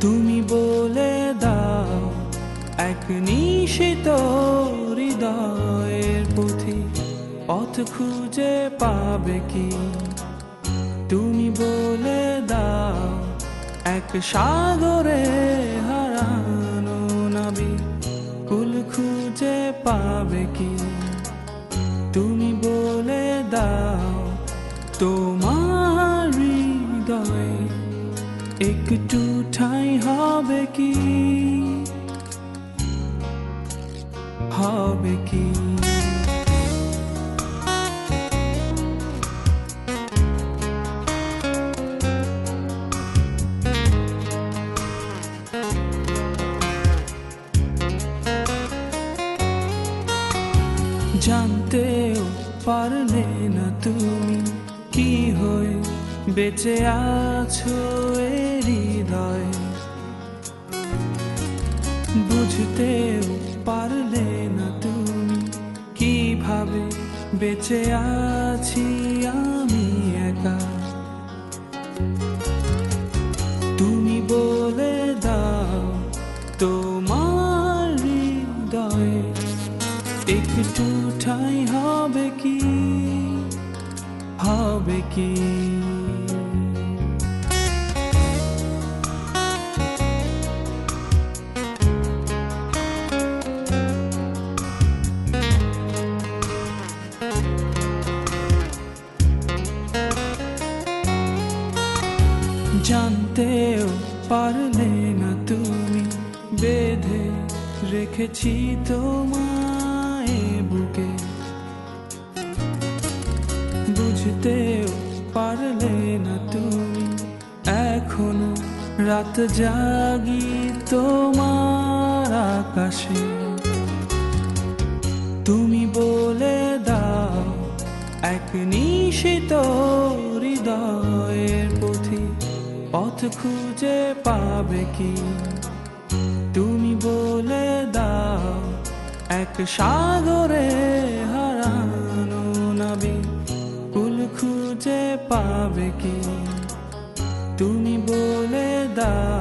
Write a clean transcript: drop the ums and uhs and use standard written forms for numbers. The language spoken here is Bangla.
তুমি বলে দাও এক নিশিত হৃদয়ের পথ খুঁজে পাবে কি? তুমি বলে দাও এক সাগরে হারানো নাবিক কুল খুঁজে পাবে কি? তুমি বলে দাও তোমার হৃদয়ে একটু ঠাঁই হবে কি? হবে কি? জানতেও পারলে না তুমি কি হয়ে বেঁচে আছো এ হৃদয়ে, বুঝতেও পারলে না তুমি কিভাবে বেঁচে আছি আমি একা। তুমি বলে দাও তোমার হৃদয়ে একটু ঠাঁই হবে কি? হবে কি? জানতেও পারলে না তুমি বেঁধে রেখেছি তোমায় বুকে, বুঝতেও পারলে না তুমি এখনো রাত জাগি তোমার আকাশে। তুমি বলে দাও এক নিশিত হৃদয়ের পথ খুঁজে পাবে কি? তুমি বলে দাও এক সাগরে হারানো নাবিক কুল খুঁজে পাবে কি? তুমি বলে দাও